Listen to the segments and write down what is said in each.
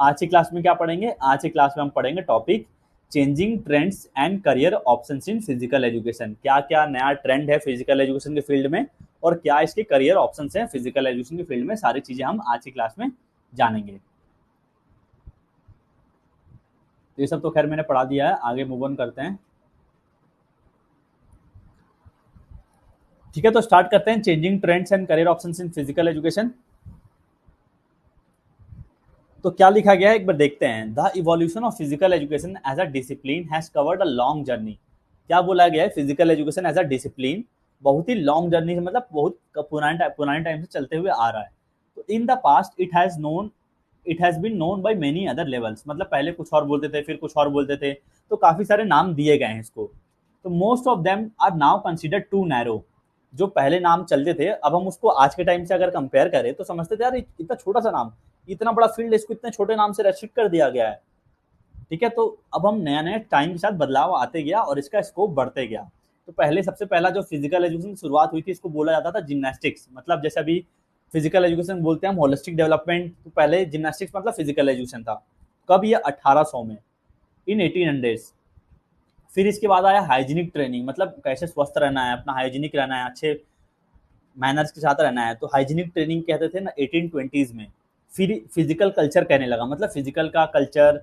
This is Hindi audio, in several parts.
आज की क्लास में क्या पढ़ेंगे? आज की क्लास में हम पढ़ेंगे topic changing trends and career options in physical education. क्या क्या नया ट्रेंड है फिजिकल एजुकेशन के फील्ड में और क्या इसके करियर ऑप्शंस हैं फिजिकल एजुकेशन के फील्ड में, सारी चीजें हम आज की क्लास में जानेंगे। तो ये सब तो खैर मैंने पढ़ा दिया है, आगे मूव ऑन करते हैं। ठीक है, तो स्टार्ट करते हैं changing trends and career options in physical education. तो क्या लिखा गया है एक बार देखते हैं। The evolution of physical education as a discipline has covered a long journey. क्या बोला गया है? Physical education as a discipline बहुत ही लॉन्ग जर्नी है, मतलब बहुत पुराने टाइम से चलते हुए आ रहा है। तो in the past it has been known by many other levels, मतलब पहले कुछ और बोलते थे, फिर कुछ और बोलते थे, तो काफी सारे नाम दिए गए हैं इसको। तो most of them are now considered too narrow. जो पहले नाम चलते थे, अब हम उसको आज के टाइम से अगर कंपेयर करें तो समझते थे यार इतना छोटा सा नाम, इतना बड़ा फील्ड, इसको इतने छोटे नाम से रेस्ट्रिक्ट कर दिया गया है। ठीक है, तो अब हम नया नया टाइम के साथ बदलाव आते गया और इसका स्कोप बढ़ते गया। तो पहले सबसे पहला जो फिजिकल एजुकेशन की शुरुआत हुई थी, इसको बोला जाता था जिम्नास्टिक्स। मतलब जैसे अभी फिजिकल एजुकेशन बोलते हैं हम होलिस्टिक डेवलपमेंट, तो पहले जिम्नास्टिक्स मतलब फिजिकल एजुकेशन था। कब? ये 1800 में, इन 1800। फिर इसके बाद आया हाइजीनिक ट्रेनिंग, मतलब कैसे स्वस्थ रहना है, अपना हाइजीनिक रहना है, अच्छे मैनर्स के साथ रहना है, तो हाइजीनिक ट्रेनिंग कहते थे ना 1820s में। फिर फिजिकल कल्चर कहने लगा, मतलब फिजिकल का कल्चर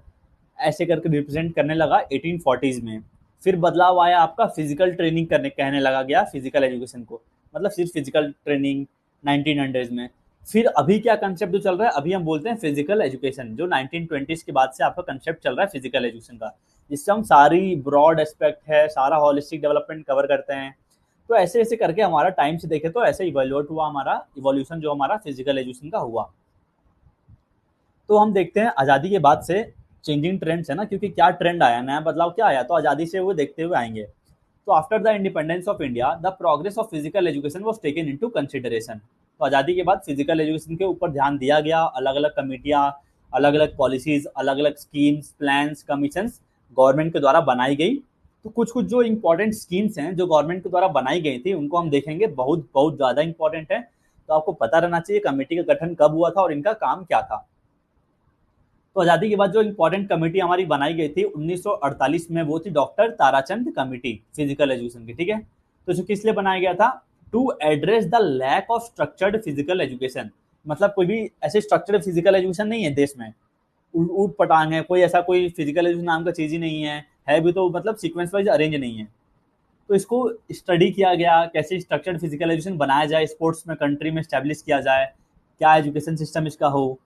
ऐसे करके रिप्रेजेंट करने लगा 1840s में। फिर बदलाव आया आपका फिजिकल ट्रेनिंग करने कहने लगा गया फिजिकल एजुकेशन को, मतलब सिर्फ फिजिकल ट्रेनिंग 1900s में। फिर अभी क्या कंसेप्ट जो चल रहा है, अभी हम बोलते हैं फिजिकल एजुकेशन, जो 1920s के बाद से आपका कंसेप्ट चल रहा है फिजिकल एजुकेशन का, जिससे हम सारी ब्रॉड एस्पेक्ट है, सारा होलिस्टिक डेवलपमेंट कवर करते हैं। तो ऐसे ऐसे करके हमारा टाइम से देखे तो ऐसे इवोल्यूट हुआ, हमारा इवोल्यूशन जो हमारा फिजिकल एजुकेशन का हुआ। तो हम देखते हैं आज़ादी के बाद से चेंजिंग ट्रेंड्स है ना, क्योंकि क्या ट्रेंड आया, नया बदलाव क्या आया, तो आज़ादी से वो देखते हुए आएंगे। तो after the independence of India the progress of physical education was taken into consideration. तो आज़ादी के बाद फिजिकल एजुकेशन के ऊपर ध्यान दिया गया, अलग अलग कमिटियाँ, अलग अलग पॉलिसीज, अलग अलग स्कीम्स, प्लान्स, कमीशंस गवर्नमेंट के द्वारा बनाई गई। तो कुछ कुछ जो इंपॉर्टेंट स्कीम्स हैं जो गवर्नमेंट के द्वारा बनाई गई थी उनको हम देखेंगे, बहुत बहुत ज़्यादा इंपॉर्टेंट है। तो आपको पता रहना चाहिए कमेटी का गठन कब हुआ था और इनका काम क्या था। तो आज़ादी के बाद जो इंपॉर्टेंट कमेटी हमारी बनाई गई थी 1948 में, वो थी doctor Tarachand committee physical education की। ठीक है, तो जो किस लिए बनाया गया था? To address the lack of structured physical education. मतलब कोई भी ऐसे स्ट्रक्चर्ड फिजिकल एजुकेशन नहीं है देश में, ऊट पटांग है, कोई ऐसा कोई फिजिकल एजुकेशन नाम का चीज ही नहीं है भी तो मतलब सीक्वेंस वाइज अरेंज नहीं है। तो इसको स्टडी किया गया, कैसे स्ट्रक्चर्ड फिजिकल एजुकेशन बनाया जाए, स्पोर्ट्स में कंट्री में स्टैब्लिश किया जाए, क्या एजुकेशन सिस्टम इसका हो।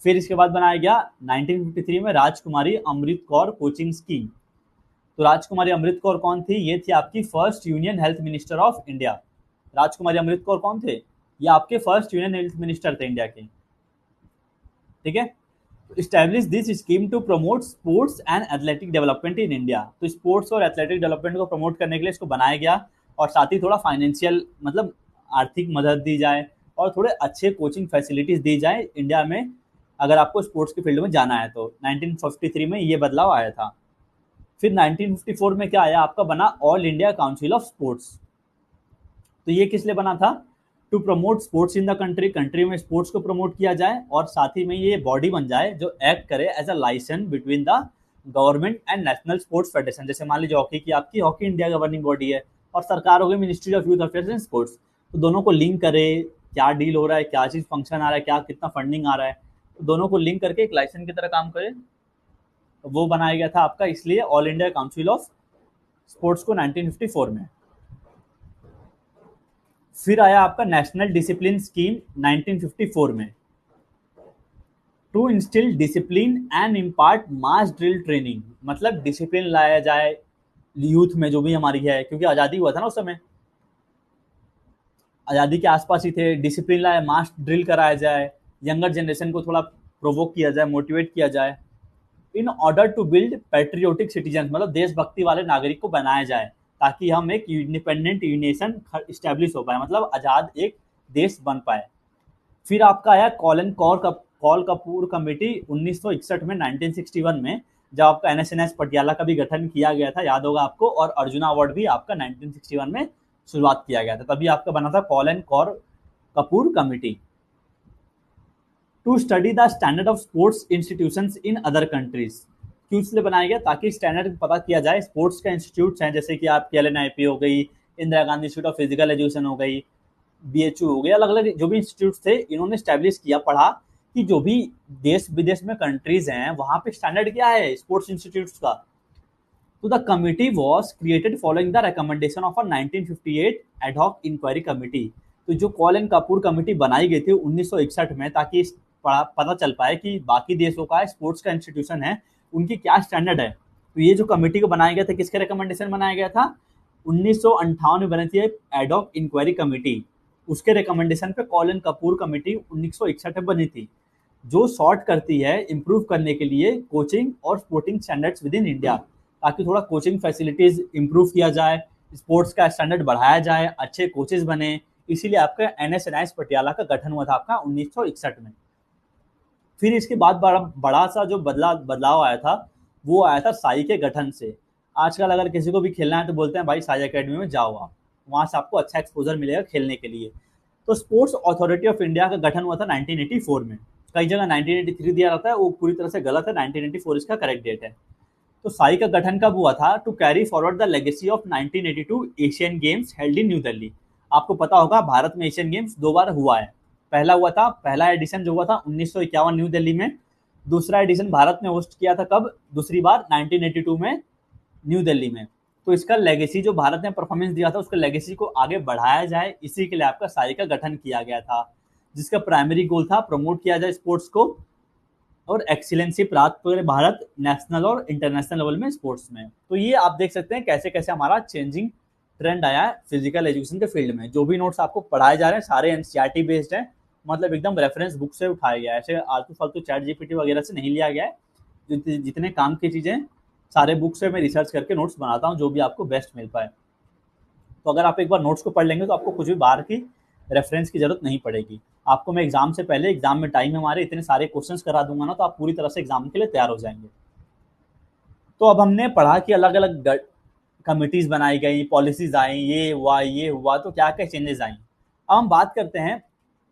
फिर इसके बाद बनाया गया 1953 में राजकुमारी अमृत कौर कोचिंग स्कीम। तो राजकुमारी अमृत कौर कौन थी? ये थी आपकी first union health minister of India. Rajkumari Amrit Kaur कौन थे? ये आपके फर्स्ट यूनियन हेल्थ मिनिस्टर थे इंडिया के। ठीक है, establish this scheme to promote sports and athletic development in India. तो स्पोर्ट्स और एथलेटिक डेवलपमेंट को प्रमोट करने के लिए इसको बनाया गया, और साथ ही थोड़ा फाइनेंशियल मतलब आर्थिक मदद दी जाए और थोड़े अच्छे कोचिंग फैसिलिटीज दी जाए इंडिया में, अगर आपको स्पोर्ट्स के फील्ड में जाना है तो। 1953 में ये बदलाव आया था। फिर 1954 में क्या आया आपका, बना all India council of sports. तो ये किस लिए बना था? To promote sports in the country, country में स्पोर्ट्स को प्रमोट किया जाए, और साथ ही में ये बॉडी बन जाए जो एक्ट करे as a licence between the government and national sports federation. जैसे मान लीजिए हॉकी की, आपकी हॉकी इंडिया गवर्निंग बॉडी है और सरकार हो गई ministry of youth affairs and sports. तो दोनों को लिंक करे, क्या डील हो रहा है, क्या चीज फंक्शन आ रहा है, क्या कितना फंडिंग आ रहा है, तो दोनों को लिंक करके एक लाइसेंस की तरह काम करे। तो वो बनाया गया था आपका इसलिए all India council of sports को 1954 में। फिर आया आपका नेशनल डिसिप्लिन स्कीम 1954 में, to instil discipline and impart mass drill training. मतलब डिसिप्लिन लाया जाए यूथ में जो भी हमारी है, क्योंकि आज़ादी हुआ था ना उस समय, आज़ादी के आसपास ही थे। डिसिप्लिन लाया, मास ड्रिल कराया जाए, यंगर जनरेशन को थोड़ा प्रोवोक किया जाए, मोटिवेट किया जाए, in order to build patriotic citizen, मतलब देशभक्ति वाले नागरिक को बनाया जाए, ताकि हम एक इंडिपेंडेंट नेशन स्टैब्लिश हो पाए, मतलब आज़ाद एक देश बन पाए। फिर आपका आया कॉल कपूर कमेटी 1961 में, 1961 में, जब आपका NSNS पटियाला का भी गठन किया गया था, याद होगा आपको, और अर्जुना अवार्ड भी आपका 1961 में शुरुआत किया गया था। तभी आपका बना था Kaul Kapoor committee. To study the standard of sports institutions in other countries. क्यों इसलिए बनाया गया? ताकि स्टैंडर्ड पता किया जाए। स्पोर्ट्स का इंस्टीट्यूट्स हैं जैसे कि आप KLNIP हो गई, Indira Gandhi institute of physical education हो गई, BHU हो गई, अलग अलग जो भी इंस्टीट्यूट थे इन्होंने स्टैब्लिश किया, पढ़ा कि जो भी देश विदेश में कंट्रीज हैं वहां पे स्टैंडर्ड क्या है स्पोर्ट्स इंस्टीट्यूट्स का। तो the committee was created following the recommendation of a 1958 ad hoc inquiry committee. तो जो कॉलिन कपूर कमेटी बनाई गई थी 1961 में, ताकि पता चल पाए कि बाकी देशों का स्पोर्ट्स का इंस्टीट्यूशन है उनकी क्या स्टैंडर्ड है। तो ये जो कमेटी को बनाया गया था किसके रिकमेंडेशन बनाया गया था? 1958 में बनी थी एडहॉक इंक्वायरी कमेटी, उसके रिकमेंडेशन पे कॉलिन कपूर कमेटी 1961 में बनी थी, जो सॉर्ट करती है इम्प्रूव करने के लिए कोचिंग और sporting standards with in India, ताकि थोड़ा कोचिंग फैसिलिटीज इम्प्रूव किया जाए, स्पोर्ट्स का स्टैंडर्ड बढ़ाया जाए, अच्छे कोचेज बने। इसीलिए आपका NSNIS पटियाला का गठन हुआ था आपका 1961 में। फिर इसके बाद बड़ा सा जो बदलाव आया था वो आया था साई के गठन से। आजकल अगर किसी को भी खेलना है तो बोलते हैं भाई साई एकेडमी में जाओ, आप वहाँ से आपको अच्छा एक्सपोजर मिलेगा खेलने के लिए। तो स्पोर्ट्स अथॉरिटी ऑफ इंडिया का गठन हुआ था 1984 में। कई जगह 1983 दिया रहता है, वो पूरी तरह से गलत है, 1984 इसका करेक्ट डेट है। तो साई का गठन कब हुआ था? To carry forward the legacy of 1982 Asian Games held in New Delhi. आपको पता होगा भारत में एशियन गेम्स 2 बार हुआ है। पहला एडिशन जो हुआ था 1951 न्यू दिल्ली में, दूसरा एडिशन भारत ने होस्ट किया था कब? दूसरी बार 1982 में न्यू दिल्ली में। तो इसका लेगेसी जो भारत ने परफॉर्मेंस दिया था उसका लेगेसी को आगे बढ़ाया जाए, इसी के लिए आपका साई का गठन किया गया था, जिसका प्राइमरी गोल था प्रमोट किया जाए स्पोर्ट्स को और एक्सीलेंसी प्राप्त करे भारत नेशनल और इंटरनेशनल लेवल में स्पोर्ट्स में। तो ये आप देख सकते हैं कैसे कैसे हमारा चेंजिंग ट्रेंड आया है फिजिकल एजुकेशन के फील्ड में। जो भी नोट्स आपको पढ़ाए जा रहे हैं सारे NCERT बेस्ड हैं, मतलब एकदम रेफरेंस बुक से उठाया गया है, ऐसे आलतू फालतू ChatGPT वगैरह से नहीं लिया गया है। जितने काम की चीज़ें सारे बुक से मैं रिसर्च करके नोट्स बनाता हूँ जो भी आपको बेस्ट मिल पाए। तो अगर आप एक बार नोट्स को पढ़ लेंगे तो आपको कुछ भी बाहर की रेफरेंस की जरूरत नहीं पड़ेगी। आपको मैं एग्जाम से पहले, एग्जाम में टाइम हमारे इतने सारे क्वेश्चंस करा दूंगा ना, तो आप पूरी तरह से एग्जाम के लिए तैयार हो जाएंगे। तो अब हमने पढ़ा कि अलग अलग कमिटीज बनाई गई, पॉलिसीज आई, ये हुआ तो क्या क्या चेंजेस आई। अब हम बात करते हैं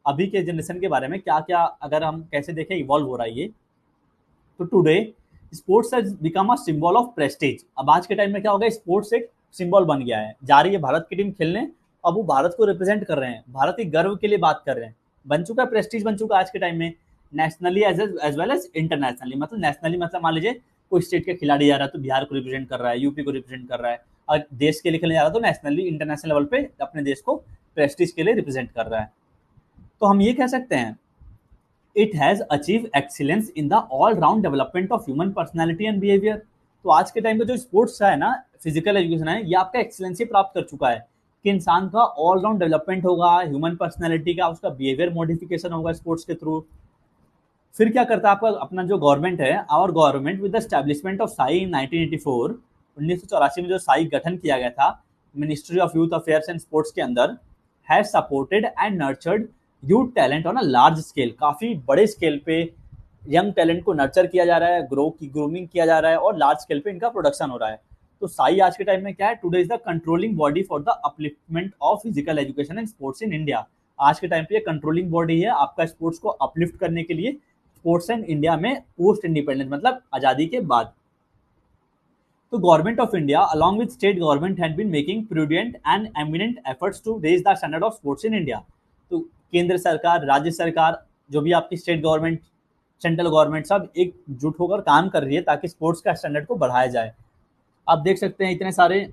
अभी के जनरेशन के बारे में, क्या क्या अगर हम कैसे देखें इवॉल्व हो रहा है ये। तो today sports has become a symbol of Prestige. अब आज के टाइम में क्या हो गया, स्पोर्ट्स एक सिंबल बन गया है। जा रही है भारत की टीम खेलने, अब वो भारत को रिप्रेजेंट कर रहे हैं, भारत के गर्व के लिए बात कर रहे हैं, बन चुका है, प्रेस्टीज बन चुका है आज के टाइम में, nationally as well as internationally. मतलब नेशनली मतलब मान लीजिए कोई स्टेट का खिलाड़ी जा रहा है तो बिहार को रिप्रेजेंट कर रहा है, यूपी को रिप्रेजेंट कर रहा है, और देश के लिए खेलने जा रहा है तो नेशनली इंटरनेशनल लेवल पे अपने देश को प्रेस्टीज के लिए रिप्रेजेंट कर रहा है। तो हम ये कह सकते हैं it has achieve excellence in the all round development of human personality and behaviour. तो आज के टाइम पे जो स्पोर्ट्स का है ना, फिजिकल एजुकेशन है, ये आपका एक्सीलेंसी प्राप्त कर चुका है कि इंसान का ऑल राउंड डेवलपमेंट होगा, ह्यूमन पर्सनैलिटी का, उसका बिहेवियर मॉडिफिकेशन होगा स्पोर्ट्स के थ्रू। फिर क्या करता है आपका अपना जो गवर्नमेंट है, our government with the establishment of SAI in 1984, 1984 में जो साई गठन किया गया था ministry of youth affairs and sports के अंदर, has supported and nurtured youth talent on a large scale. काफी बड़े स्केल पे यंग टैलेंट को नर्चर किया जा रहा है, ग्रूमिंग किया जा रहा है और लार्ज स्केल पे इनका प्रोडक्शन हो रहा है। तो साई आज के टाइम में क्या है, today is the controlling body for the upliftment of physical education and sports in India. आज के टाइम पे ये कंट्रोलिंग बॉडी है आपका स्पोर्ट्स को अपलिफ्ट करने के लिए स्पोर्ट्स एंड इंडिया में पोस्ट इंडिपेंडेंस मतलब आजादी के बाद। तो government of India along with state government had been making prudent and eminent efforts to raise the standard of sports in India. तो केंद्र सरकार, राज्य सरकार, जो भी आपकी स्टेट गवर्नमेंट, सेंट्रल गवर्नमेंट, सब एकजुट होकर काम कर रही है ताकि स्पोर्ट्स का स्टैंडर्ड को बढ़ाया जाए। आप देख सकते हैं इतने सारे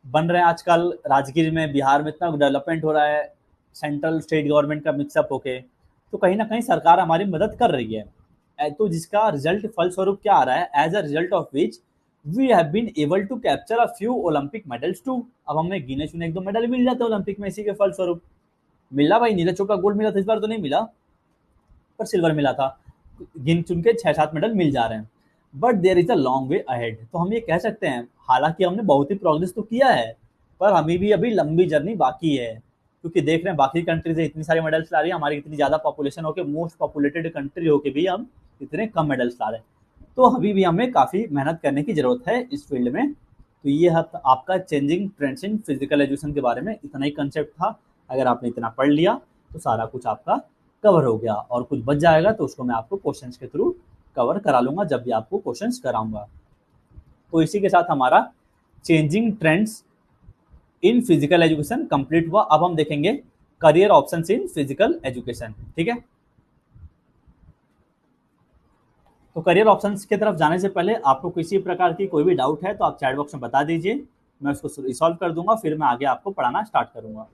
बन रहे हैं आजकल, राजगीर में, बिहार में इतना डेवलपमेंट हो रहा है सेंट्रल स्टेट गवर्नमेंट का मिक्सअप होके। तो कहीं ना कहीं सरकार हमारी मदद कर रही है। तो जिसका रिजल्ट फलस्वरूप क्या आ रहा है, as a result of which we have been able to capture a few Olympic medals too. अब हमें गिने चुने 1-2 मेडल मिल जाते हैं ओलंपिक में, इसी के फलस्वरूप मिला। भाई नीरज चोपड़ा गोल्ड मिला था, इस बार तो नहीं मिला पर सिल्वर मिला था। गिन चुन के 6-7 मेडल मिल जा रहे हैं, but there is a long way ahead. तो हम ये कह सकते हैं हालांकि हमने बहुत ही प्रोग्रेस तो किया है, पर हमें भी अभी लंबी जर्नी बाकी है, क्योंकि देख रहे हैं बाकी कंट्रीज इतनी सारे मेडल्स ला रही है, हमारी इतनी ज़्यादा पॉपुलेशन होकर, मोस्ट पॉपुलेटेड कंट्री होकर भी हम इतने कम मेडल्स ला रहे हैं। तो अभी भी हमें काफ़ी मेहनत करने की ज़रूरत है इस फील्ड में। तो ये आपका changing trends in physical education के बारे में इतना ही कंसेप्ट था। अगर आपने इतना पढ़ लिया तो सारा कुछ आपका कवर हो गया, और कुछ बच जाएगा तो उसको मैं आपको क्वेश्चंस के थ्रू कवर करा लूँगा जब भी आपको क्वेश्चंस कराऊँगा। तो इसी के साथ हमारा changing trends in physical education complete हुआ। अब हम देखेंगे career options in physical education. ठीक है, तो करियर ऑप्शंस की तरफ जाने से पहले आपको किसी प्रकार की कोई भी डाउट है तो आप चैट बॉक्स में बता दीजिए, मैं उसको रिसॉल्व कर दूंगा, फिर मैं आगे आपको पढ़ाना स्टार्ट करूंगा।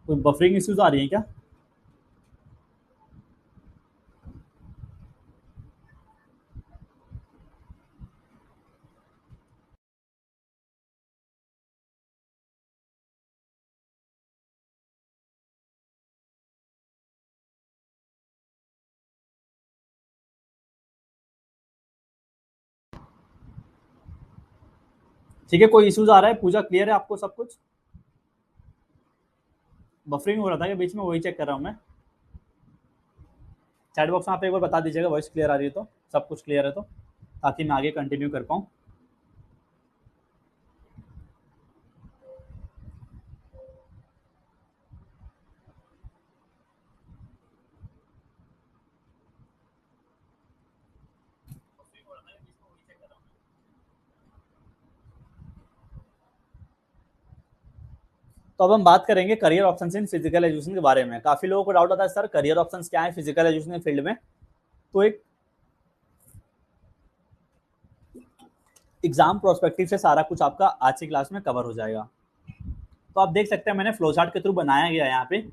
कोई बफरिंग इश्यूज आ रही है क्या? ठीक है, कोई इश्यूज आ रहा है? पूजा क्लियर है आपको सब कुछ? बफरिंग हो रहा था कि बीच में, वही चेक कर रहा हूँ मैं। चैट बॉक्स में आप एक बार बता दीजिएगा वॉइस क्लियर आ रही है तो, सब कुछ क्लियर है तो, ताकि मैं आगे कंटिन्यू कर पाऊँ। तो अब हम बात करेंगे career options in physical education के बारे में। काफी लोगों को डाउट आता है सर करियर ऑप्शंस क्या है फिजिकल एजुकेशन फील्ड में। तो एक एग्जाम प्रोस्पेक्टिव से सारा कुछ आपका आज की क्लास में कवर हो जाएगा। तो आप देख सकते हैं मैंने फ्लो चार्ट के थ्रू बनाया गया है यहाँ पे।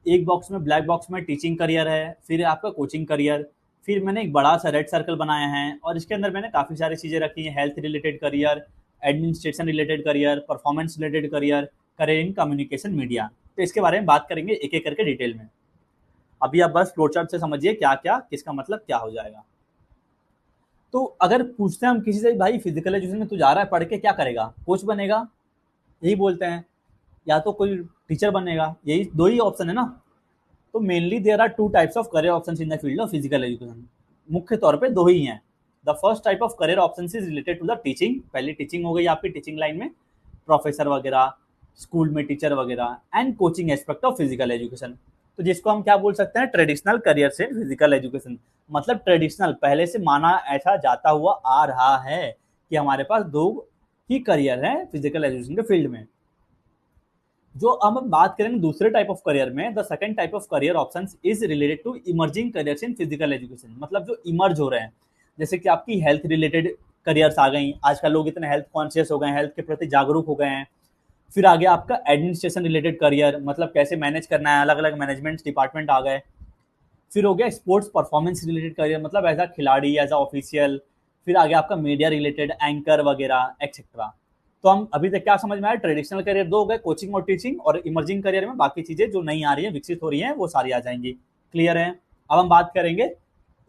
एक बॉक्स में, ब्लैक बॉक्स में टीचिंग करियर है, फिर आपका कोचिंग करियर, फिर मैंने एक बड़ा सा रेड सर्कल बनाया है और इसके अंदर मैंने काफ़ी सारी चीज़ें रखी हैं। Health related career, administration related career, performance related career, career in communication media. तो इसके बारे में बात करेंगे एक एक करके डिटेल में। अभी आप बस फ्लो चार्ट से समझिए क्या क्या, किसका मतलब क्या हो जाएगा। तो अगर पूछते हैं हम किसी से, भाई फिजिकल एजुकेशन में तू जा रहा है, पढ़ के क्या करेगा? कोच बनेगा, यही बोलते हैं, या तो कोई टीचर बनेगा, यही दो ही ऑप्शन है ना। तो mainly there are two types of career options in the field of physical education. मुख्य तौर पे दो ही हैं। The first type of career options is related to the teaching. पहले टीचिंग हो गई आपकी, टीचिंग लाइन में प्रोफेसर वगैरह, स्कूल में टीचर वगैरह, and coaching aspect of physical education. तो जिसको हम क्या बोल सकते हैं, ट्रेडिशनल करियर से फिजिकल एजुकेशन। मतलब ट्रेडिशनल, पहले से माना ऐसा जाता हुआ आ रहा है कि हमारे पास दो ही करियर है फिजिकल एजुकेशन के फील्ड में। जो अब हम बात करेंगे दूसरे टाइप ऑफ करियर में, the second type of career option is related to emerging careers in physical education. मतलब जो इमर्ज हो रहे हैं, जैसे कि आपकी हेल्थ रिलेटेड करियर्स आ गई, आजकल लोग इतने हेल्थ कॉन्शियस हो गए हैं, हेल्थ के प्रति जागरूक हो गए हैं। फिर आ गया आपका एडमिनिस्ट्रेशन रिलेटेड करियर, मतलब कैसे मैनेज करना है, अलग अलग मैनेजमेंट डिपार्टमेंट आ गए। फिर हो गया स्पोर्ट्स परफॉर्मेंस रिलेटेड करियर, मतलब एज अ खिलाड़ी, एज अ ऑफिशियल। फिर आ गया आपका मीडिया रिलेटेड, एंकर वगैरह एक्सेट्रा। तो हम अभी तक क्या समझ में आया, ट्रेडिशनल करियर दो हो गए, कोचिंग और टीचिंग, और इमर्जिंग करियर में बाकी चीजें जो नई आ रही है, विकसित हो रही है, वो सारी आ जाएंगी। क्लियर है? अब हम बात करेंगे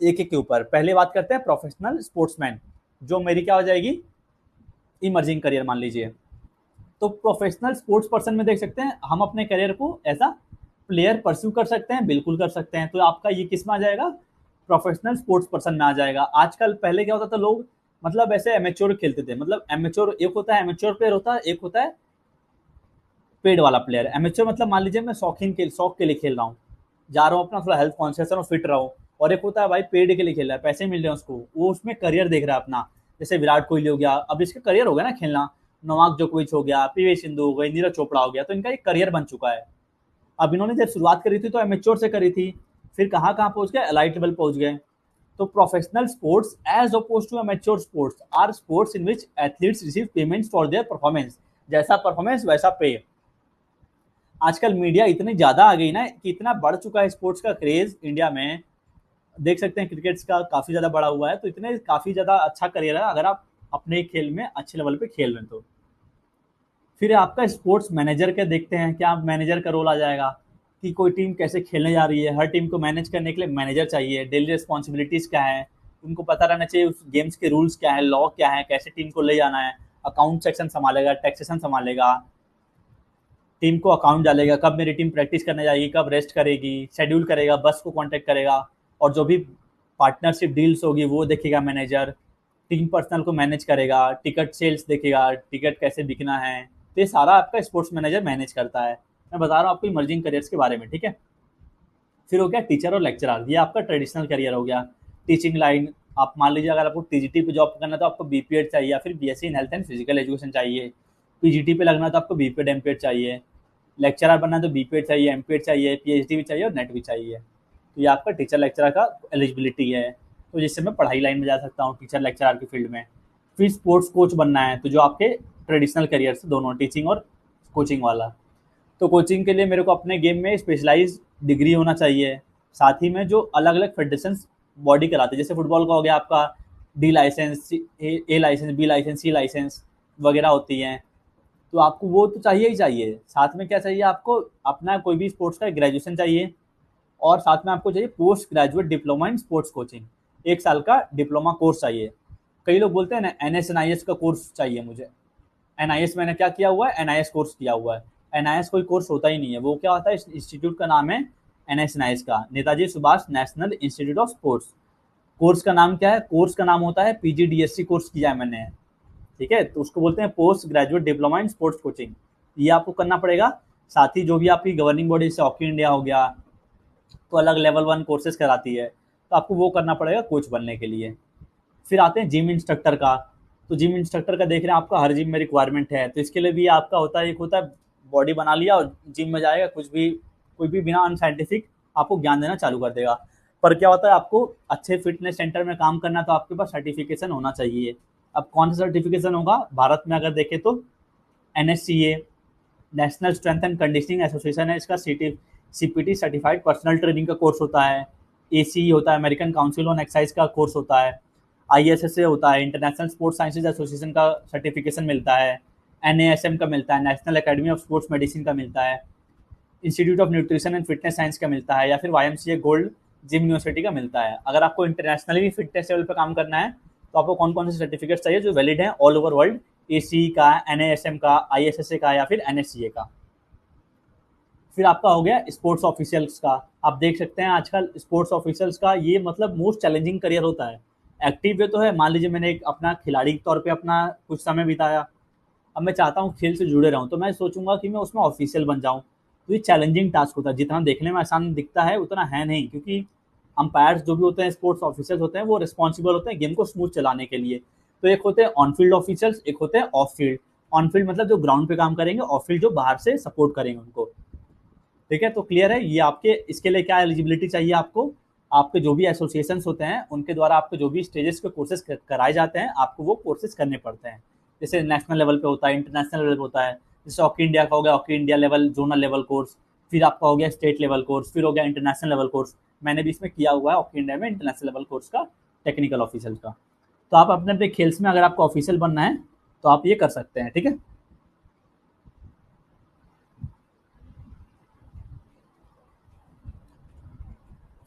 एक एक के ऊपर। पहले बात करते हैं प्रोफेशनल स्पोर्ट्समैन, जो मेरी क्या हो जाएगी, इमर्जिंग करियर मान लीजिए। तो प्रोफेशनल स्पोर्ट्स पर्सन में देख सकते हैं हम अपने करियर को ऐसा प्लेयर परस्यू कर सकते हैं, बिल्कुल कर सकते हैं। तो आपका ये किस में आ जाएगा, प्रोफेशनल स्पोर्ट्स पर्सन में आ जाएगा। आजकल, पहले क्या होता था, लोग मतलब ऐसे एमेच्योर खेलते थे। मतलब एमेच्योर एक होता है, एमेच्योर प्लेयर होता है, एक होता है पेड वाला प्लेयर। एमेच्योर मतलब मान लीजिए मैं शौक के लिए खेल रहा हूँ, जा रहा हूँ अपना थोड़ा हेल्थ कॉन्शियस और फिट रहा हूँ। और एक होता है भाई पेड के लिए खेल रहा है, पैसे मिल रहे हैं उसको, वो उसमें करियर देख रहा है अपना। जैसे विराट कोहली हो गया, अब इसका करियर हो गया ना खेलना। नोवाक जोकोविच हो गया, पीवी सिंधु हो गई, नीरज चोपड़ा हो गया, तो इनका एक करियर बन चुका है। अब इन्होंने जब शुरुआत करी थी तो एमेच्योर से करी थी, फिर कहाँ कहाँ पहुंच गए, एलाइट लेवल पहुंच गए। तो professional sports as opposed to amateur sports are sports in which athletes receive payments for their performance. जैसा परफॉर्मेंस वैसा पे। आजकल मीडिया इतनी ज्यादा आ गई ना कि इतना बढ़ चुका है स्पोर्ट्स का क्रेज इंडिया में। देख सकते हैं क्रिकेट का काफी ज्यादा बढ़ा हुआ है, तो इतने काफी ज्यादा अच्छा करियर है अगर आप अपने खेल में अच्छे लेवल पे खेल रहे हैं तो। फिर आपका स्पोर्ट्स मैनेजर का देखते हैं, क्या मैनेजर का रोल आ जाएगा कि कोई टीम कैसे खेलने जा रही है, हर टीम को मैनेज करने के लिए मैनेजर चाहिए। डेली रिस्पॉन्सिबिलिटीज क्या है, उनको पता रहना चाहिए उस गेम्स के रूल्स क्या है, लॉ क्या है, कैसे टीम को ले जाना है। अकाउंट सेक्शन संभालेगा, टैक्सेशन संभालेगा, टीम को अकाउंट डालेगा, कब मेरी टीम प्रैक्टिस करने जाएगी, कब रेस्ट करेगी, शेड्यूल करेगा, बस को कांटेक्ट करेगा, और जो भी पार्टनरशिप डील्स होगी वो देखेगा मैनेजर, टीम पर्सनल को मैनेज करेगा, टिकट सेल्स देखेगा, टिकट कैसे बिकना है। तो ये सारा आपका स्पोर्ट्स मैनेजर मैनेज करता है। मैं बता रहा हूँ आपको इमर्जिंग करियर्स के बारे में, ठीक है। फिर हो गया टीचर और लेक्चरर, ये आपका ट्रेडिशनल करियर हो गया। टीचिंग लाइन, आप मान लीजिए अगर आपको टीजीटी पे जॉब करना है तो आपको बीपीएड चाहिए, या फिर BSc in health and physical education चाहिए। पीजीटी पे लगना है तो आपको बीपीएड एमपीएड चाहिए। लेक्चरर बनना है तो बीपीएड चाहिए, एमपीएड चाहिए, पीएचडी भी चाहिए और नेट भी चाहिए। तो ये आपका टीचर लेक्चरर का एलिजिबिलिटी है, तो जिससे मैं पढ़ाई लाइन में जा सकता हूँ टीचर लेक्चरर की फील्ड में। फिर स्पोर्ट्स कोच बनना है, तो जो आपके ट्रेडिशनल करियर से दोनों, टीचिंग और कोचिंग वाला। तो कोचिंग के लिए मेरे को अपने गेम में स्पेशलाइज डिग्री होना चाहिए, साथ ही में जो अलग अलग फेडरेशन बॉडी कराते हैं, जैसे फुटबॉल का हो गया आपका डी लाइसेंस, ए लाइसेंस, बी लाइसेंस, सी लाइसेंस वगैरह होती हैं। तो आपको वो तो चाहिए ही चाहिए, साथ में क्या चाहिए आपको, अपना कोई भी स्पोर्ट्स का ग्रेजुएशन चाहिए, और साथ में आपको चाहिए post graduate diploma in sports coaching, 1 साल का डिप्लोमा कोर्स चाहिए। कई लोग बोलते हैं ना NS का कोर्स चाहिए मुझे। NIS मैंने क्या किया हुआ है, NIS कोर्स किया हुआ है। NIS कोई कोर्स होता ही नहीं है, वो क्या होता है, इंस्टीट्यूट का नाम है NIS का, Netaji Subhash national institute of sports. Course का नाम क्या है, कोर्स का नाम होता है PGDSC कोर्स किया है मैंने, ठीक है। तो उसको बोलते हैं post graduate diploma in sports coaching, ये आपको करना पड़ेगा। साथ ही जो भी आपकी गवर्निंग बॉडी जैसे हॉकी इंडिया हो गया, तो अलग लेवल 1 कोर्सेज कराती है, तो आपको वो करना पड़ेगा कोच बनने के लिए। फिर आते हैं जिम इंस्ट्रक्टर का। तो जिम इंस्ट्रक्टर का देख रहे हैं आपका हर जिम में रिक्वायरमेंट है, तो इसके लिए भी आपका होता है, एक होता है बॉडी बना लिया और जिम में जाएगा, कुछ भी कोई भी बिना अनसाइंटिफिक आपको ज्ञान देना चालू कर देगा। पर क्या होता है, आपको अच्छे फिटनेस सेंटर में काम करना तो आपके पास सर्टिफिकेशन होना चाहिए। अब कौन सा सर्टिफिकेशन होगा, भारत में अगर देखें तो NSCA, national strength and conditioning association है, इसका CPT सर्टिफाइड पर्सनल ट्रेनिंग का कोर्स होता है। ACE होता है, अमेरिकन काउंसिल ऑन एक्सरसाइज का कोर्स होता है। ISSA होता है, इंटरनेशनल स्पोर्ट्स साइंसेज एसोसिएशन का सर्टिफिकेशन मिलता है। NASM का मिलता है, national academy of sports medicine का मिलता है। Institute of nutrition and fitness science का मिलता है, या फिर YMCA गोल्ड जिम यूनिवर्सिटी का मिलता है। अगर आपको इंटरनेशनली भी फिटनेस लेवल पर काम करना है तो आपको कौन कौन से सर्टिफिकेट चाहिए जो वैलिड हैं ऑल ओवर वर्ल्ड, ACE का, NASM का, ISSA का, या फिर NSCA का। फिर आपका हो गया स्पोर्ट्स ऑफिशियल्स का। आप देख सकते हैं आजकल स्पोर्ट्स ऑफिशियल्स का ये मतलब मोस्ट चैलेंजिंग करियर होता है। एक्टिव वे तो है, मान लीजिए मैंने एक अपना खिलाड़ी के तौर पे अपना कुछ समय बिताया, अब मैं चाहता हूँ खेल से जुड़े रहूँ, तो मैं सोचूंगा कि मैं उसमें ऑफिशियल बन जाऊँ। तो ये चैलेंजिंग टास्क होता है, जितना देखने में आसान दिखता है उतना है नहीं, क्योंकि अंपायर्स जो भी होते हैं, स्पोर्ट्स ऑफिसर्स होते हैं, वो रिस्पॉन्सिबल होते हैं गेम को स्मूथ चलाने के लिए। तो एक होते हैं ऑन फील्ड ऑफिसर्स, एक होते हैं ऑफ फील्ड। ऑन फील्ड मतलब जो ग्राउंड पे काम करेंगे, ऑफ फील्ड जो बाहर से सपोर्ट करेंगे उनको, ठीक है। तो क्लियर है ये आपके, इसके लिए क्या एलिजिबिलिटी चाहिए आपको, आपके जो भी एसोसिएशंस होते हैं उनके द्वारा आपके जो भी स्टेजेस पे कोर्सेज कराए जाते हैं, आपको वो कोर्सेज करने पड़ते हैं। जैसे नेशनल लेवल पे होता है, इंटरनेशनल लेवल पे होता है। जैसे हॉकी इंडिया का हो गया, hockey India level, zonal level course, फिर आपका हो गया स्टेट लेवल कोर्स, फिर हो गया इंटरनेशनल लेवल कोर्स। मैंने भी इसमें किया हुआ है हॉकी इंडिया में इंटरनेशनल लेवल कोर्स का, टेक्निकल ऑफिसर का। तो आप अपने अपने खेल्स में अगर आपको ऑफिशियल बनना है तो आप ये कर सकते हैं, ठीक है।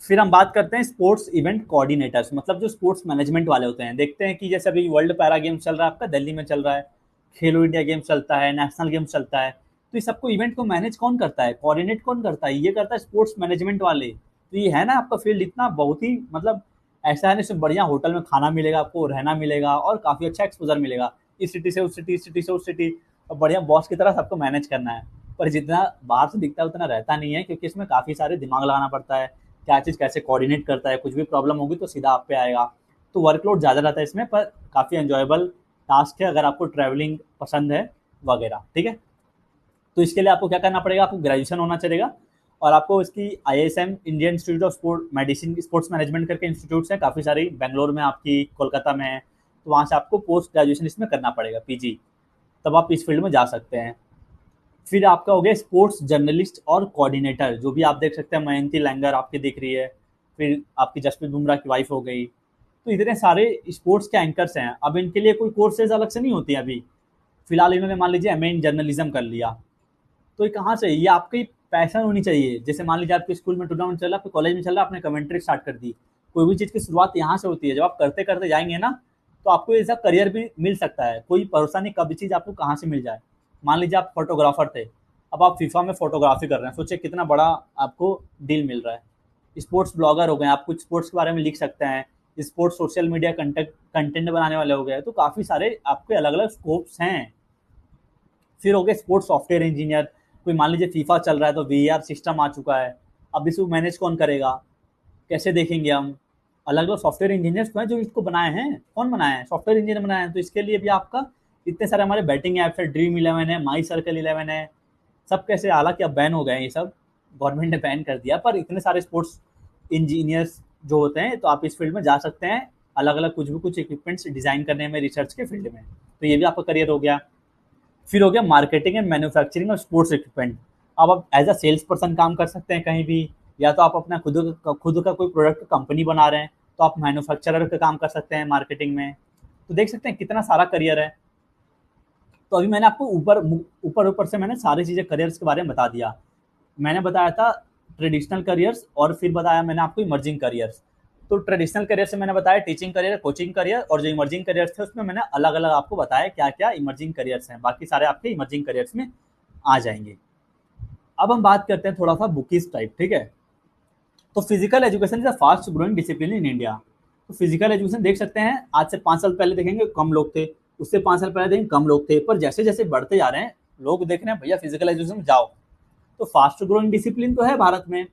फिर हम बात करते हैं स्पोर्ट्स इवेंट कोऑर्डिनेटर्स, मतलब जो स्पोर्ट्स मैनेजमेंट वाले होते हैं। देखते हैं कि जैसे अभी वर्ल्ड पैरा गेम्स चल रहा है आपका, दिल्ली में चल रहा है, खेलो इंडिया गेम्स चलता है, नेशनल गेम्स चलता है। तो ये सबको इवेंट को मैनेज कौन करता है, कोऑर्डिनेट कौन करता है, ये करता है स्पोर्ट्स मैनेजमेंट वाले। तो ये है ना आपका फील्ड इतना बहुत ही मतलब ऐसा है ना, इसमें बढ़िया होटल में खाना मिलेगा, आपको रहना मिलेगा और काफ़ी अच्छा एक्सपोजर मिलेगा, इस सिटी से उस सिटी, इस सिटी से उस सिटी, और बढ़िया बॉस की तरह सबको मैनेज करना है। पर जितना बाहर से दिखता है उतना रहता नहीं है, क्योंकि इसमें काफ़ी सारे दिमाग लगाना पड़ता है, क्या चीज़ कैसे कोऑर्डिनेट करता है, कुछ भी प्रॉब्लम होगी तो सीधा आप पे आएगा। तो वर्कलोड ज़्यादा रहता है इसमें, पर काफ़ी एंजॉयबल टास्क है अगर आपको ट्रैवलिंग पसंद है वगैरह, ठीक है। तो इसके लिए आपको क्या करना पड़ेगा, आपको ग्रेजुएशन होना चलेगा, और आपको इसकी IISM, Indian institute of sport medicine, sports management करके इंस्टीट्यूट्स हैं काफ़ी सारी, बेंगलोर में आपकी, कोलकाता में है। तो वहाँ से आपको पोस्ट ग्रेजुएशन इसमें करना पड़ेगा, PG, तब आप इस फील्ड में जा सकते हैं। फिर आपका हो गया स्पोर्ट्स जर्नलिस्ट और कोऑर्डिनेटर, जो भी आप देख सकते हैं, मयंती लैंगर आपकी दिख रही है, फिर आपकी जसप्रीत बुमराह की वाइफ हो गई। तो इतने सारे स्पोर्ट्स के एंकर्स हैं। अब इनके लिए कोई कोर्सेज अलग से नहीं होती अभी, फिलहाल इन्होंने मान लीजिए MA इन जर्नलिज्म कर लिया, तो ये कहाँ से, ये आपकी पैशन होनी चाहिए। जैसे मान लीजिए आपके स्कूल में टूर्नामेंट चल रहा है, आपके कॉलेज में चल रहा है, आपने कमेंट्री स्टार्ट कर दी। कोई भी चीज़ की शुरुआत यहाँ से होती है, जब आप करते करते जाएंगे ना तो आपको ऐसा करियर भी मिल सकता है, कोई भरोसा नहीं कब चीज़ आपको कहाँ से मिल जाए। मान लीजिए आप फोटोग्राफर थे, अब आप फीफा में फोटोग्राफी कर रहे हैं, सोचिए कितना बड़ा आपको डील मिल रहा है। स्पोर्ट्स ब्लॉगर हो गए, आप कुछ स्पोर्ट्स के बारे में लिख सकते हैं, स्पोर्ट्स सोशल मीडिया कंटेंट बनाने वाले हो गए, तो काफ़ी सारे आपके अलग अलग स्कोप्स हैं। फिर हो गए स्पोर्ट्स सॉफ्टवेयर इंजीनियर, कोई मान लीजिए फीफा चल रहा है तो वीआर सिस्टम आ चुका है, अब इसको मैनेज कौन करेगा, कैसे देखेंगे हम। अलग अलग सॉफ्टवेयर इंजीनियर्स तो हैं जो इसको बनाए हैं, कौन बनाए हैं, सॉफ्टवेयर इंजीनियर बनाए हैं। तो इसके लिए भी आपका इतने सारे हमारे बैटिंग ऐप्स है, ड्रीम 11 है, माई सर्कल 11 है, सब कैसे, हालांकि अब बैन हो गए हैं ये सब, गवर्नमेंट ने बैन कर दिया, पर इतने सारे स्पोर्ट्स इंजीनियर्स जो होते हैं, तो आप इस फील्ड में जा सकते हैं, अलग अलग कुछ भी कुछ इक्विपमेंट्स डिजाइन करने में, रिसर्च के फील्ड में, तो ये भी आपका करियर हो गया। फिर हो गया marketing and manufacturing of sports equipment. अब आप एज अ सेल्स पर्सन काम कर सकते हैं कहीं भी, या तो आप अपना खुद का कोई प्रोडक्ट कंपनी बना रहे हैं तो आप मैन्युफैक्चरर का काम कर सकते हैं मार्केटिंग में। तो देख सकते हैं कितना सारा करियर है। तो अभी मैंने आपको ऊपर ऊपर से मैंने सारी चीज़ें करियर्स के बारे में बता दिया। मैंने बताया था ट्रेडिशनल करियर्स, और फिर बताया मैंने आपको इमर्जिंग करियर्स। तो ट्रेडिशनल करियर से मैंने बताया टीचिंग करियर, कोचिंग करियर, और जो इमर्जिंग करियर्स थे उसमें मैंने अलग अलग आपको बताया क्या क्या इमर्जिंग करियर्स हैं, बाकी सारे आपके इमर्जिंग करियर्स में आ जाएंगे। अब हम बात करते हैं थोड़ा सा बुकीज टाइप, ठीक है। तो physical education is a fast growing discipline in India. तो फिजिकल एजुकेशन देख सकते हैं, आज से 5 साल पहले देखेंगे कम लोग थे, उससे 5 साल पहले देखेंगे कम लोग थे, पर जैसे जैसे बढ़ते जा रहे हैं लोग देख रहे हैं भैया फिजिकल एजुकेशन में जाओ। तो फास्ट ग्रोइंग डिसिप्लिन तो है भारत में।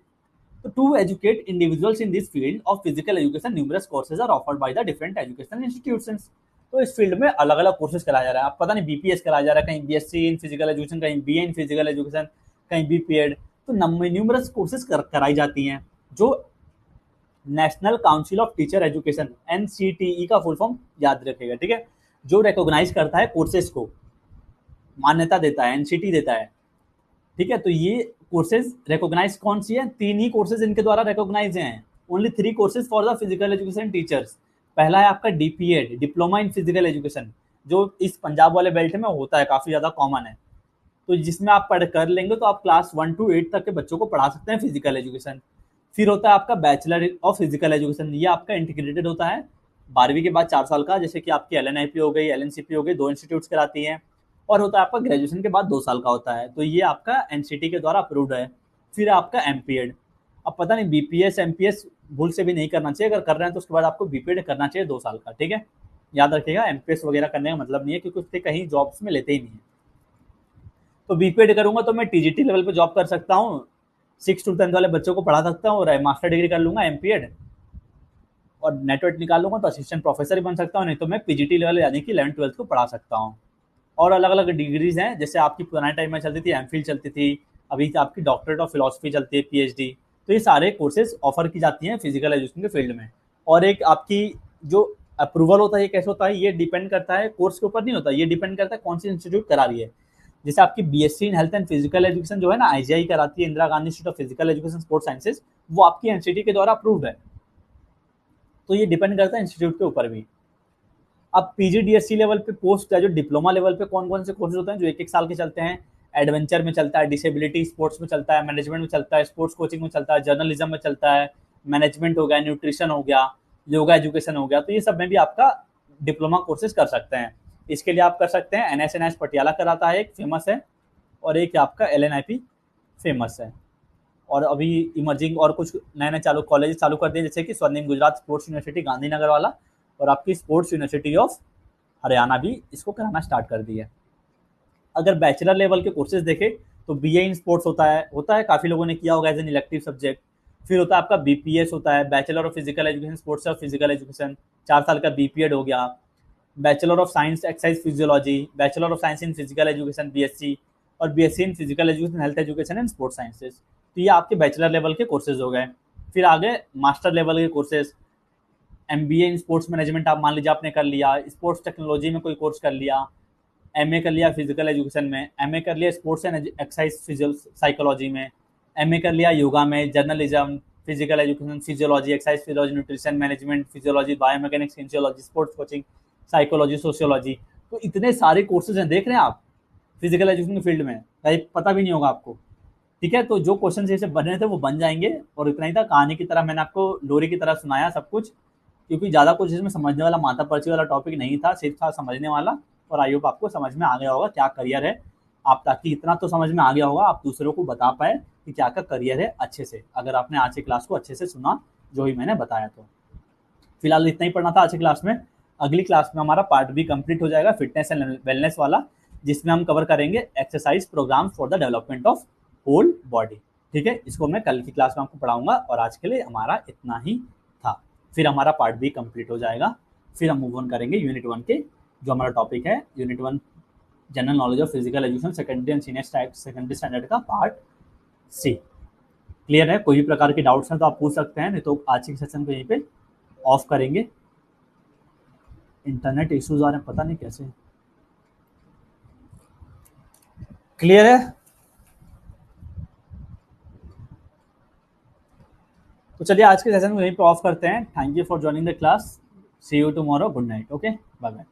तो to educate individuals in this field of physical education numerous courses are offered by the different educational institutions. तो इस फील्ड में अलग अलग कोर्सेज कराया जा रहा है, आप पता नहीं बीपीएस कराया जा रहा है, कहीं बीएससी इन फिजिकल एजुकेशन, कहीं बीए इन फिजिकल एजुकेशन, कहीं बीपीएड। तो न्यूमरस कोर्सेज कराई जाती हैं, जो national council of teacher education NCTE का फुल फॉर्म याद रखेगा, ठीक है, जो रिकॉग्नाइज करता है कोर्सेज को, मान्यता देता है, एनसीटी देता है, ठीक है। तो ये कोर्सेज रिकॉग्नाइज कौन सी है, 3 ही कोर्सेज इनके द्वारा रिकॉग्नाइज हैं, only 3 courses for the physical education teachers. पहला है आपका DPEd, diploma in physical education, जो इस पंजाब वाले बेल्ट में होता है, काफी ज्यादा कॉमन है, तो जिसमें आप पढ़ कर लेंगे तो आप क्लास 1 to 8 तक के बच्चों को पढ़ा सकते हैं फिजिकल एजुकेशन। फिर होता है आपका बैचलर ऑफ फिजिकल एजुकेशन, ये आपका इंटीग्रेटेड होता है 12वीं के बाद 4 साल का, जैसे कि आपकी एलएनआईपी हो गई, एलएनसीपी हो गई, 2 इंस्टीट्यूट्स कराती हैं। और होता है आपका ग्रेजुएशन के बाद 2 साल का होता है, तो ये आपका एनसीटी के द्वारा अप्रूव्ड है। फिर आपका एमपीएड, अब पता नहीं बीपीएस एमपीएस भूल से भी नहीं करना चाहिए, अगर कर रहे हैं तो उसके बाद आपको बीपीएड करना चाहिए 2 साल का, ठीक है, याद रखिएगा। एमपीएस वगैरह करने का मतलब नहीं है, क्योंकि उससे कहीं जॉब्स में लेते ही नहीं है। तो बीपीएड करूंगा तो मैं टीजीटी लेवल पे जॉब कर सकता हूँ, 6 to 10 वाले बच्चों को पढ़ा सकता हूँ, और मास्टर डिग्री कर लूंगा एमपीएड, और नेटवर्क निकाल लूंगा तो असिस्टेंट प्रोफेसर ही बन सकता हूँ, नहीं तो मैं पीजीटी लेवल यानी कि 11th-12th को पढ़ा सकता हूँ। और अलग अलग डिग्रीज हैं, जैसे आपकी पुराने टाइम में चलती थी एमफिल चलती थी, अभी आपकी डॉक्टरेट ऑफ फिलोसफी चलती है, पीएचडी। तो ये सारे कोर्सेज ऑफर की जाती हैं फिजिकल एजुकेशन के फील्ड में। और एक आपकी जो अप्रूवल होता है ये कैसे होता है, ये डिपेंड करता है कोर्स के ऊपर नहीं होता, ये डिपेंड करता है कौन सी इंस्टीट्यूट करा रही है। जैसे आपकी BSc in health and physical education जो है ना, आईजीआई कराती है, Indira Gandhi institute of physical education sports sciences, वो आपकी एनसीटी के द्वारा अप्रूव्ड है। तो ये डिपेंड करता है इंस्टीट्यूट के ऊपर भी। अब पीजीडीएससी लेवल पे, पोस्ट ग्रेजुएट डिप्लोमा लेवल पे कौन कौन से कोर्सेज होते हैं जो 1-1 साल के चलते हैं, एडवेंचर में चलता है, डिसेबिलिटी स्पोर्ट्स में चलता है, मैनेजमेंट में चलता है, स्पोर्ट्स कोचिंग में चलता है, जर्नलिज्म में चलता है, मैनेजमेंट हो गया, न्यूट्रिशन हो गया, योगा एजुकेशन हो गया। तो ये सब में भी आपका डिप्लोमा कोर्सेज कर सकते हैं। इसके लिए आप कर सकते हैं एनएसएनएस पटियाला कराता है, एक फेमस है, और एक आपका एलएनआईपी फेमस है। और अभी इमर्जिंग और कुछ नए नए कॉलेज चालू कर दिए, जैसे कि स्वर्णिम गुजरात स्पोर्ट्स यूनिवर्सिटी गांधीनगर वाला, और आपकी स्पोर्ट्स यूनिवर्सिटी ऑफ हरियाणा भी इसको कराना स्टार्ट कर दी है। अगर बैचलर लेवल के कोर्सेज देखें तो बीए इन स्पोर्ट्स होता है काफ़ी लोगों ने किया होगा एज एन इलेक्टिव सब्जेक्ट। फिर होता है आपका बीपीएस होता है, bachelor of physical education sports of physical education, 4 साल का बीपीएड हो गया। Bachelor of science exercise physiology, bachelor of science in physical education BSc, और BSc in physical education health education and sports sciences. तो ये आपके बैचलर लेवल के कोर्सेज हो गए। फिर आगे मास्टर लेवल के courses, MBA in sports management आप मान लीजिए आपने कर लिया, स्पोर्ट्स टेक्नोलॉजी में कोई कोर्स कर लिया, एमए कर लिया फिजिकल एजुकेशन में, एमए कर लिया स्पोर्ट्स एंड एक्सरसाइज साइकोलॉजी में, एमए कर लिया योगा में, journalism, physical education, physiology, exercise physiology, nutrition management, physiology, biomechanics, physiology, sports coaching, psychology, sociology. तो इतने सारे कोर्सेज हैं, देख रहे हैं आप फिजिकल एजुकेशन के फील्ड में, कहीं पता भी नहीं होगा आपको, ठीक है। तो जो क्वेश्चन जैसे बन रहे थे वो बन जाएंगे, और इतना ही था, कहानी की तरह मैंने आपको लोरी की तरह सुनाया सब कुछ, क्योंकि ज़्यादा कुछ इसमें समझने वाला माथा पर्ची वाला टॉपिक नहीं था, सिर्फ था समझने वाला। और आई होप आपको समझ में आ गया होगा क्या करियर है आप, ताकि इतना तो समझ में आ गया होगा, आप दूसरों को बता पाए कि क्या का करियर है अच्छे से, अगर आपने आज की क्लास को अच्छे से सुना जो ही मैंने बताया। तो फिलहाल इतना ही पढ़ना था आज की क्लास में। अगली क्लास में हमारा पार्ट बी कंप्लीट हो जाएगा, फिटनेस एंड वेलनेस वाला, जिसमें हम कवर करेंगे exercise program for the development of whole body. ठीक है, इसको मैं कल की क्लास में आपको पढ़ाऊंगा, और आज के लिए हमारा इतना ही था। फिर हमारा पार्ट बी कंप्लीट हो जाएगा, फिर हम मूव ऑन करेंगे यूनिट 1 के, जो हमारा टॉपिक है unit 1 general knowledge of physical education secondary and senior secondary standard का पार्ट सी। क्लियर है? कोई भी प्रकार के डाउट्स हैं तो आप पूछ सकते हैं, नहीं तो आज के सेशन को यहीं पे ऑफ करेंगे। इंटरनेट इश्यूज आ रहे हैं, पता नहीं कैसे। क्लियर है? तो चलिए आज के सेशन को यहीं पे ऑफ करते हैं। Thank you for joining the class, see you tomorrow, good night, okay, bye bye.